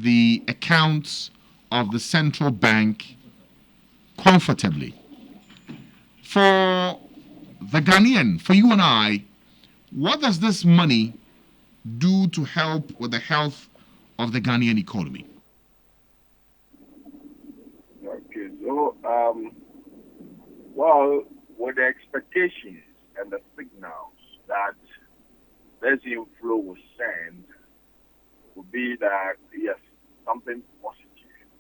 the accounts of the central bank comfortably. For the Ghanaian, for you and I, what does this money do to help with the health of the Ghanaian economy? Okay, so well, with the expectations and the signals that this inflow will send would be that yes, something positive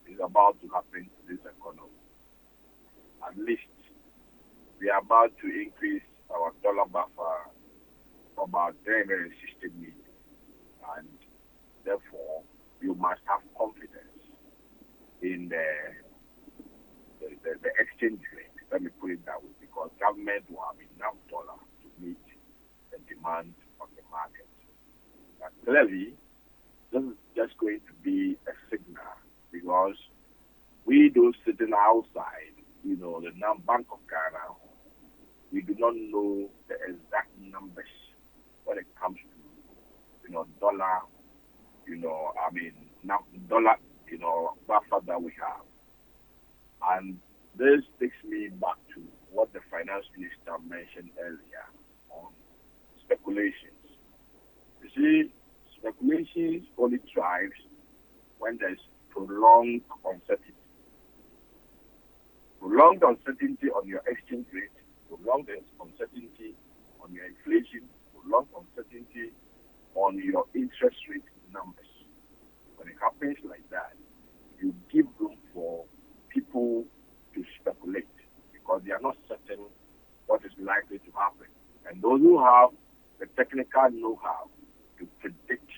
is about to happen to this economy. At least we are about to increase our dollar buffer for about 360 million, and therefore you must have confidence in the exchange rate. Let me put it that way, because government will have enough dollar to meet the demand on the market. But clearly, this is just going to be a signal because we those sitting outside, the Bank of Ghana, we do not know the exact numbers when it comes to, dollar, dollar, buffer that we have. And this takes me back to what the finance minister mentioned earlier on speculations. You see, speculations only thrives when there's prolonged uncertainty. Prolonged uncertainty on your exchange rate, prolonged uncertainty on your inflation, prolonged uncertainty on your interest rate numbers. When it happens like that, you give room for people to speculate because they are not certain what is likely to happen. And those who have the technical know-how to predict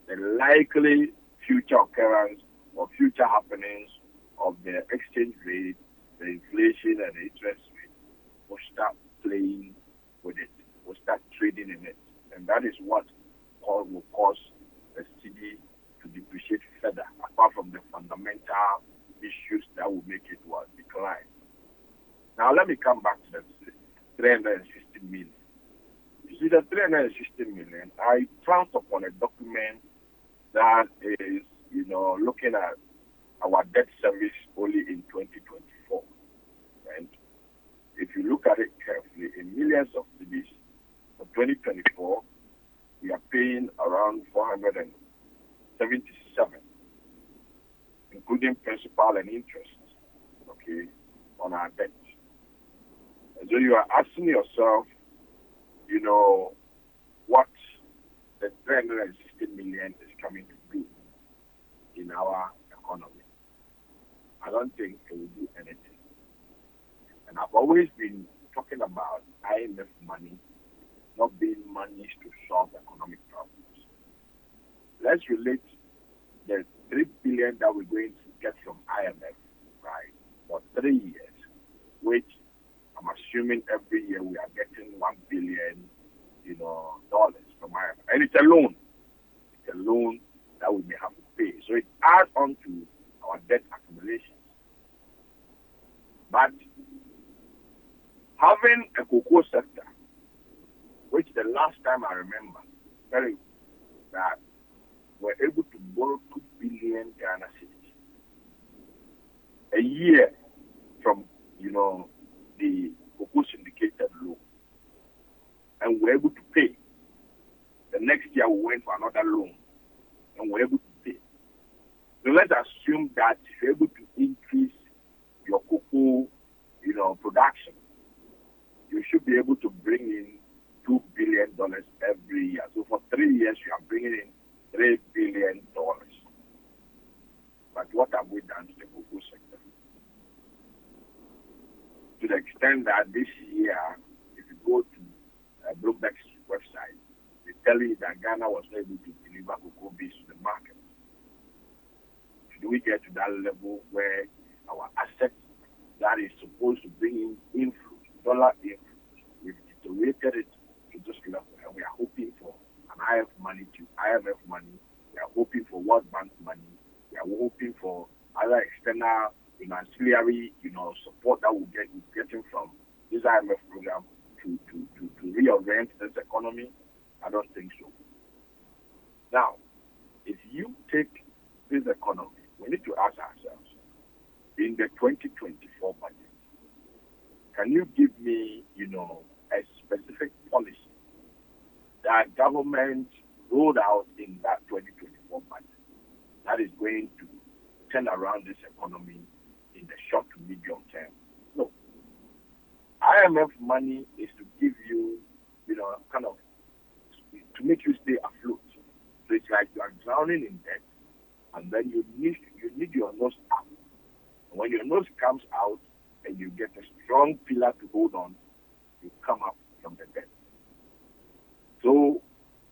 the likely future occurrence or future happenings of the exchange rate, the inflation and the interest rate will start playing with it, will start trading in it. And that is what will cause the cedi to depreciate further, apart from the fundamental issues that will make it decline. Now let me come back to the 360 million. You see, the 360 million, I pounced upon a document that is, looking at our debt service only in 2024. And if you look at it carefully, in millions of cedis for 2024, we are paying around 477, including principal and interest, okay, on our debt. And so you are asking yourself, what the 360 million is coming to do in our economy. I don't think it will do anything. And I've always been talking about IMF money not being money to solve economic problems. Let's relate the 3 billion that we're going to get from IMF, right, for 3 years, which I'm assuming every year we are getting $1 billion, dollars from IMF. And it's a loan. It's a loan that we may have to pay. So it adds on to our debt accumulations. But having a cocoa sector, which the last time I remember, that we're able to borrow 2 billion Ghana cedis a year from, the cocoa syndicated loan. And we're able to pay. The next year we went for another loan and we're able to pay. So let's assume that if you're able to increase your cocoa, production, you should be able to bring in $2 billion every year. So for 3 years, you are bringing in $3 billion. But what have we done to the cocoa sector? To the extent that this year, if you go to Bloomberg's website, they tell you that Ghana was not able to deliver cocoa beans to the market. Should we get to that level where our assets that is supposed to bring in inflows, dollar inflows, we've deteriorated it to this level, and we are hoping for an IMF money, we are hoping for World Bank money, we are hoping for other external ancillary support that we're getting from this IMF program to reorient this economy. I don't think so. Now, if you take this economy government rolled out in that 2024 budget that is going to turn around this economy in the short to medium term. No. IMF money is to give you, kind of to make you stay afloat. So it's like you are drowning in debt, and then you need your nose out. And when your nose comes out and you get a strong pillar to hold on, you come up from the debt. So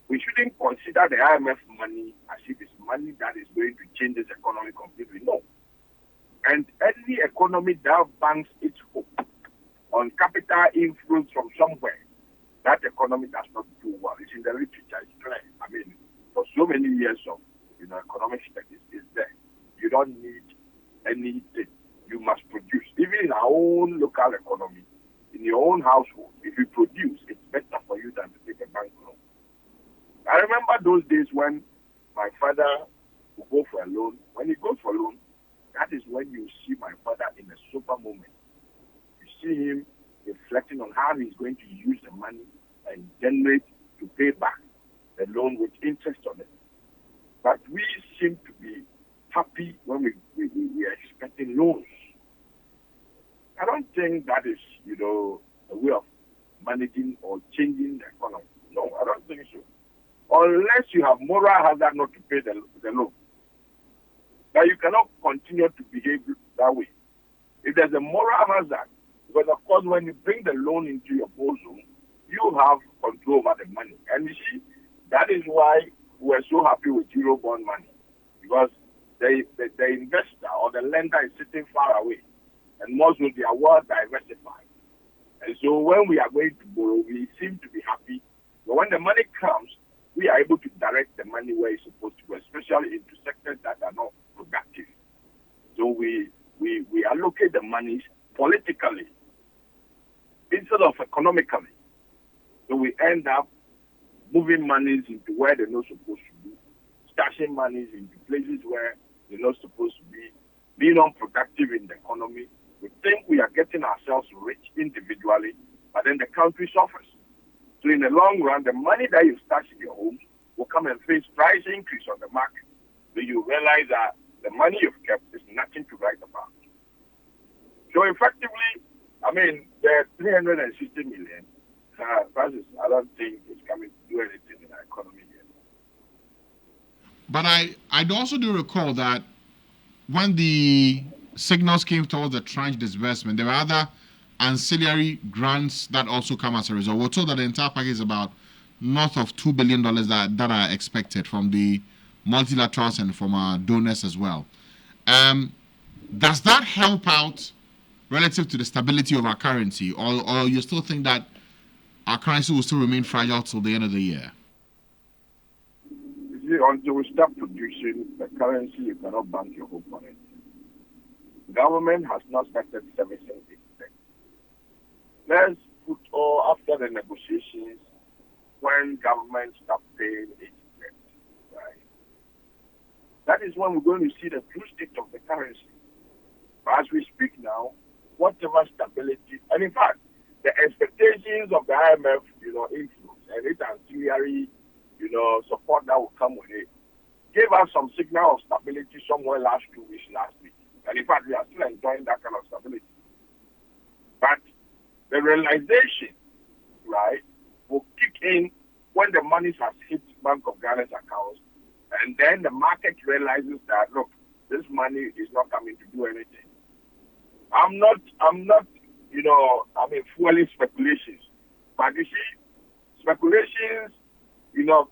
we shouldn't consider the IMF money as if it's money that is going to change this economy completely. No. And any economy that banks its hope on capital inflows from somewhere, that economy does not do well. It's in the literature, it's clear. I mean, for so many years of economic studies, is there. You don't need anything. You must produce. Even in our own local economy, in your own household, if you produce, it's better for you than to take a bank loan. I remember those days when my father would go for a loan. When he goes for a loan, that is when you see my father in a sober moment. You see him reflecting on how he's going to use the money and generate to pay back the loan with interest on it. But we seem to be happy when we are expecting loans. I don't think that is, a way of managing or changing the economy. No, I don't think so. Unless you have moral hazard not to pay the loan. But you cannot continue to behave that way. If there's a moral hazard, because of course when you bring the loan into your bosom, you have control over the money. And you see, that is why we're so happy with Eurobond money. Because the investor or the lender is sitting far away. And most of they are well diversified. And so when we are going to borrow, we seem to be happy. But when the money comes, we are able to direct the money where it's supposed to go, especially into sectors that are not productive. So we allocate the monies politically instead of economically. So we end up moving monies into where they're not supposed to be, stashing monies into places where they're not supposed to be, being unproductive in the economy. We think we are getting ourselves rich individually, but then the country suffers. So in the long run, the money that you stash in your homes will come and face price increase on the market. So you realize that the money you've kept is nothing to write about. So effectively, I mean, the 360 million, Francis, I don't think it's coming to do anything in the economy yet. But I also do recall that when the signals came towards the tranche disbursement, there were other ancillary grants that also come as a result. We're told that the entire package is about north of $2 billion that are expected from the multilaterals and from our donors as well. Does that help out relative to the stability of our currency, or you still think that our currency will still remain fragile till the end of the year? You see, until we start producing the currency, you cannot bank your hope on it. The government has not started servicing it. Let's put after the negotiations, when government start paying its debt, right? That is when we're going to see the true state of the currency. But as we speak now, whatever stability, and in fact, the expectations of the IMF, influence and its ancillary, support that will come with it, gave us some signal of stability somewhere last 2 weeks, last week. And in fact, we are still enjoying that kind of stability. But the realization, right, will kick in when the money has hit Bank of Ghana's accounts, and then the market realizes that, look, this money is not coming to do anything. I'm not, fueling speculations. But you see, speculations,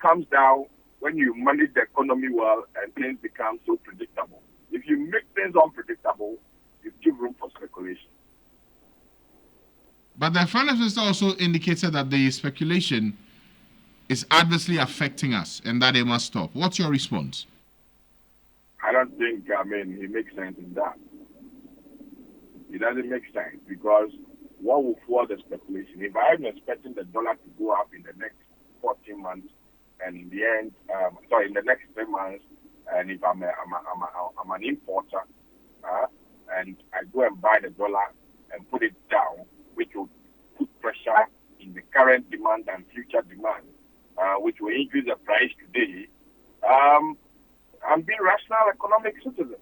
comes down when you manage the economy well and things become so predictable. If you make things unpredictable, you give room for speculation. But the finance minister also indicated that the speculation is adversely affecting us and that it must stop. What's your response? I don't think, he makes sense in that. It doesn't make sense because what will fuel the speculation? If I'm expecting the dollar to go up in the next 14 months, and in the end, in the next 3 months, and if I'm an importer, and I go and buy the dollar and put it down, which will put pressure in the current demand and future demand, which will increase the price today, I'm being rational economic citizen.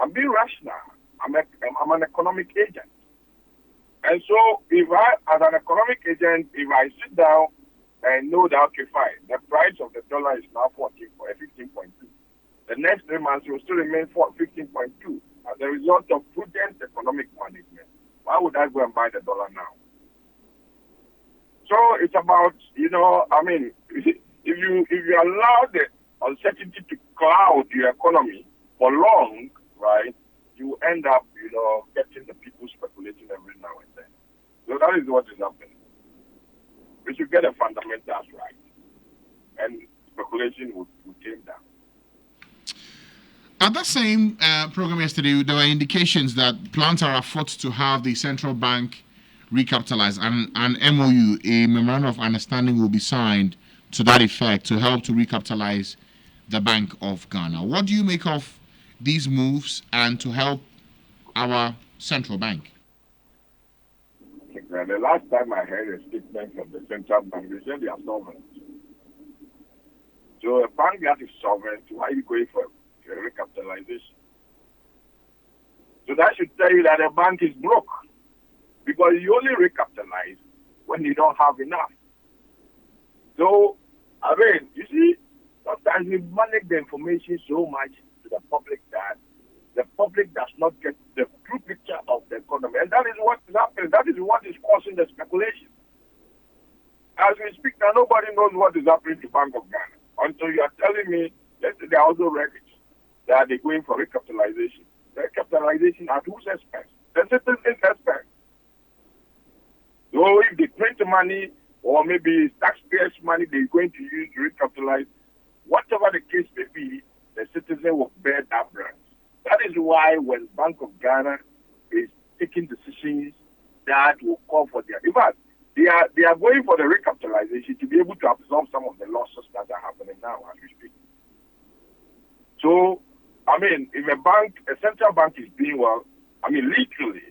I'm being rational. I'm an economic agent. And so if I, as an economic agent, if I sit down and know that, okay, fine, the price of the dollar is now 15.2. The next 3 months it will still remain 15.2 as a result of prudent economic management. Why would I go and buy the dollar now? So it's about, if you allow the uncertainty to cloud your economy for long, right, you end up, getting the people speculating every now and then. So that is what is happening. We should get the fundamentals right, and speculation would tame down. At that same program yesterday, there were indications that plans are afoot to have the central bank recapitalized, and an MOU, a memorandum of understanding, will be signed to that effect to help to recapitalize the Bank of Ghana. What do you make of these moves and to help our central bank? The last time I heard a statement from the central bank, they said they are solvent. So a bank that is solvent, why are you going for a recapitalization? So that should tell you that the bank is broke, because you only recapitalize when you don't have enough. So, you see, sometimes we manage the information so much to the public that the public does not get the true picture of the economy. And that is what is happening. That is what is causing the speculation. As we speak now, nobody knows what is happening to Bank of Ghana until you are telling me that they are also records that they're going for recapitalization. The recapitalization at whose expense? The citizens' expense. So if they print money, or maybe taxpayers' money they're going to use to recapitalize, whatever the case may be, the citizen will bear that brunt. That is why when Bank of Ghana is taking decisions that will call for their, in fact, they are going for the recapitalization to be able to absorb some of the losses that are happening now as we speak. So, if a central bank is doing well, literally,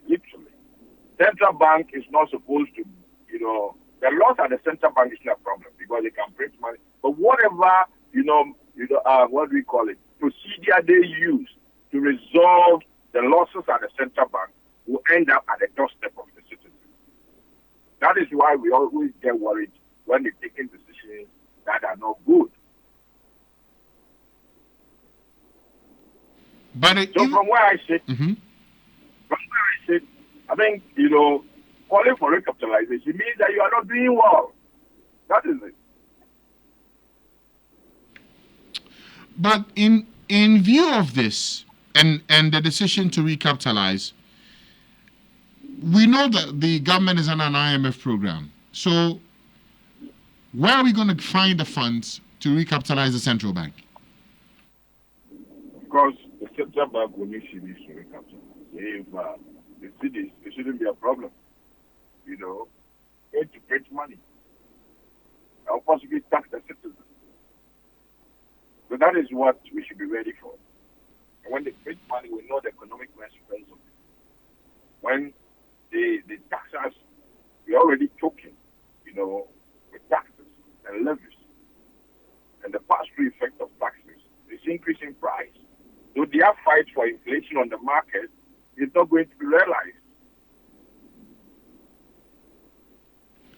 central bank is not supposed to, the loss at the central bank is not a problem because they can print money. But whatever, what do we call it, procedure they use to resolve the losses at the central bank will end up at the doorstep of the citizen. That is why we always get worried when they're taking decisions that are not good. From where I sit, I think, calling for recapitalization means that you are not doing well. That is it. But in view of this and the decision to recapitalize, we know that the government is on an IMF program. So where are we going to find the funds to recapitalize the central bank? Of course, the central bank will need to recapitalize. If the cities, it shouldn't be a problem. Going to print money. Or possibly tax the citizens. So that is what we should be ready for. And when they print money, we know the economic consequence of it. When they tax us, we're already choking, with taxes and levies. And the pass-through effect of taxes is increasing price. So their fight for inflation on the market is not going to be realized.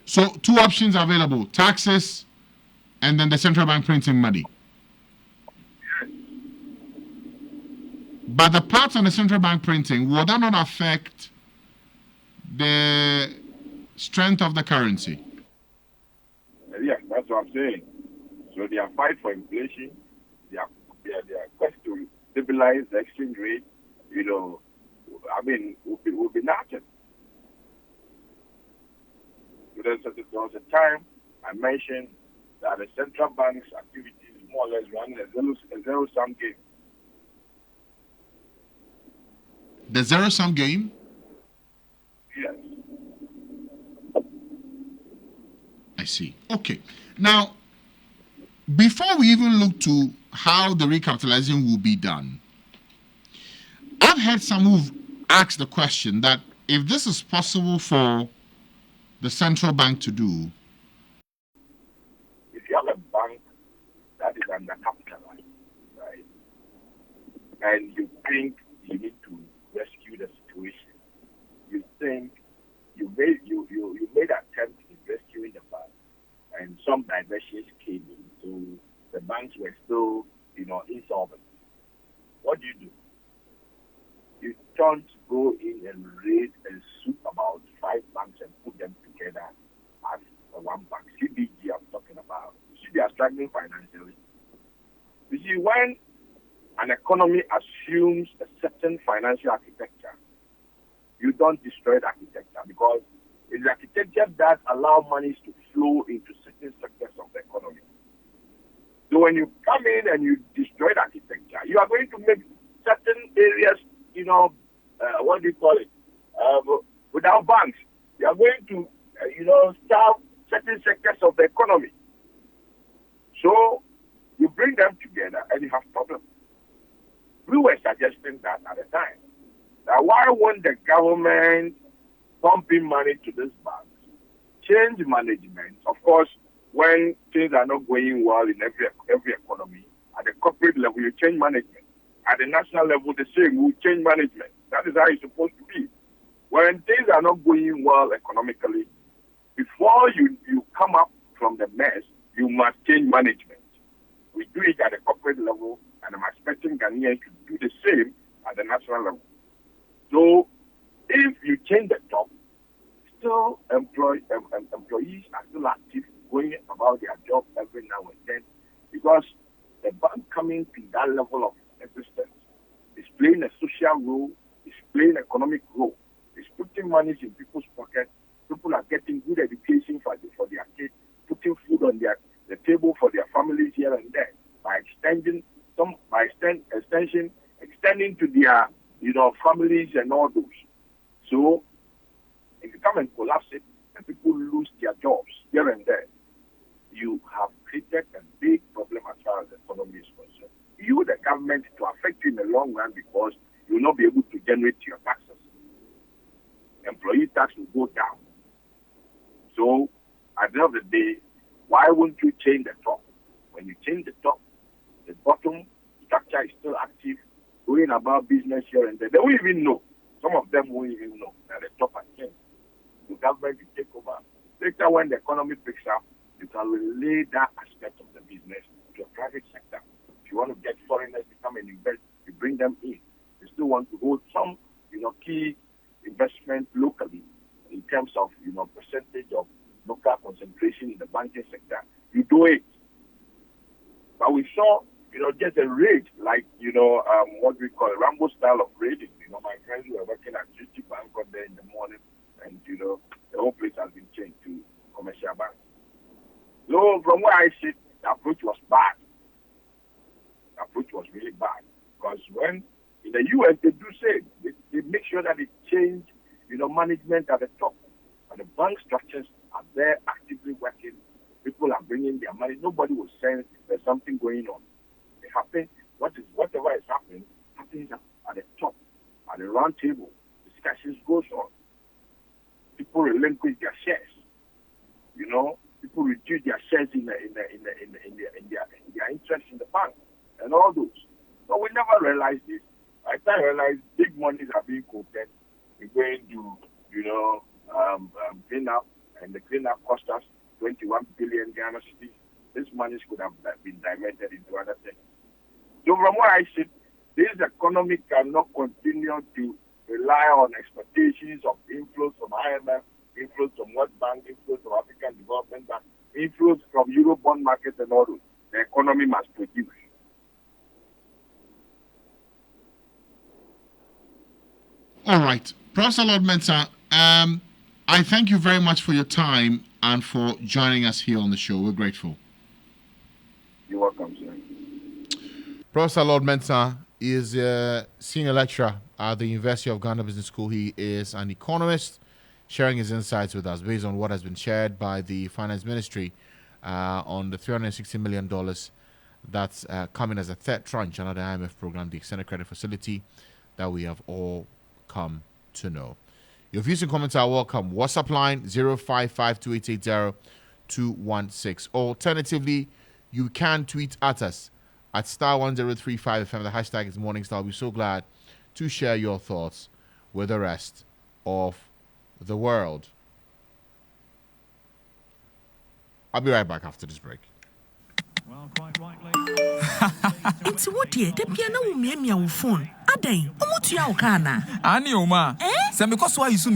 So 2 options available: taxes and then the central bank printing money. Yes. But the part on the central bank printing, will that not affect the strength of the currency? Yeah, that's what I'm saying. So their fight for inflation, their quest to stabilize the exchange rate, will be nothing. There was a time I mentioned that the central bank's activities more or less run a zero-sum game. The zero-sum game? Yes. I see. Okay. Now, before we even look to how the recapitalizing will be done, I've heard some who've asked the question that if this is possible for the central bank to do, and you think you need to rescue the situation. You think you made attempt in rescuing the bank, and some diversions came in, so the banks were still, insolvent. What do? You don't go in and raid and soup about 5 banks and put them together as one bank. CBG I'm talking about. You see, they are struggling financially. You see, when an economy assumes a certain financial architecture, you don't destroy the architecture, because it's the architecture that allows monies to flow into certain sectors of the economy. So when you come in and you destroy the architecture, you are going to make certain areas, what do you call it, without banks. You are going to, starve certain sectors of the economy. So you bring them together and you have problems. We were suggesting that at the time. Now, why won't the government pump in money to this bank, change management? Of course, when things are not going well in every economy, at the corporate level, you change management. At the national level, the same, we change management. That is how it's supposed to be. When things are not going well economically, before you come up from the mess, you must change management. We do it at the corporate level, and I'm expecting Ghanaians to do the same at the national level. So, if you change the top, still employees are still active, going about their job every now and then, because the bank coming to that level of existence is playing a social role, is playing economic role, is putting money in people's pockets. People are getting good education for their kids, putting food on the table for their families here and there, by extending to their families and all those. So if you come and collapse it and people lose their jobs here and there, you have created a big problem as far as the economy is concerned. You, the government, to affect you in the long run, because you will not be able to generate your taxes. Employee tax will go down. So at the end of the day, why won't you change the top? When you change the top, the bottom structure is still active, going about business here and there. They won't even know. Some of them won't even know that the top has changed. The government will take over. Later, when the economy picks up, you can relay that aspect of the business to the private sector. If you want to get foreigners to come and invest, you bring them in. You still want to hold some, key investment locally in terms of, percentage of local concentration in the banking sector. You do it. But we saw, just a raid, like, what we call a Rambo style of raiding. My friends who were working at GT Bank got there in the morning, and, the whole place has been changed to commercial bank. So from where I sit, the approach was bad. The approach was really bad. Because when in the US they do say they make sure that they change, management at the top. And the bank structures are there actively working. People are bringing their money. Nobody will say there's something going on. It happens. Whatever is happening happens at the top, at the round table. Discussions goes on. People relinquish their shares. People reduce their shares in their interest in the bank and all those. But we never realized this. I started realize big monies are being quoted. We're going to, clean up, and the cleanup cost us 21 billion Ghana cedis. This money could have been diverted into other things. So from where I sit, this economy cannot continue to rely on expectations of inflows from IMF, inflows from World Bank, inflows from African Development Bank, inflows from Eurobond market and all those. The economy must produce. All right. Professor Lord Mensah, I thank you very much for your time and for joining us here on the show. We're grateful. You're welcome, sir. Professor Lord Mensah is a senior lecturer at the University of Ghana Business School. He is an economist, sharing his insights with us based on what has been shared by the Finance Ministry on the $360 million that's coming as a third tranche under the IMF program, the Extended Credit Facility, that we have all come to know. Your views and comments are welcome. WhatsApp line 0552880216. Alternatively, you can tweet at us at *1035 FM. The hashtag is Morning Star. I'll be so glad to share your thoughts with the rest of the world. I'll be right back after this break. Well, quite rightly. It's what the piano will me your phone. Aden, omutu ya okana. Ani oma. Sɛ mekɔ so ayi so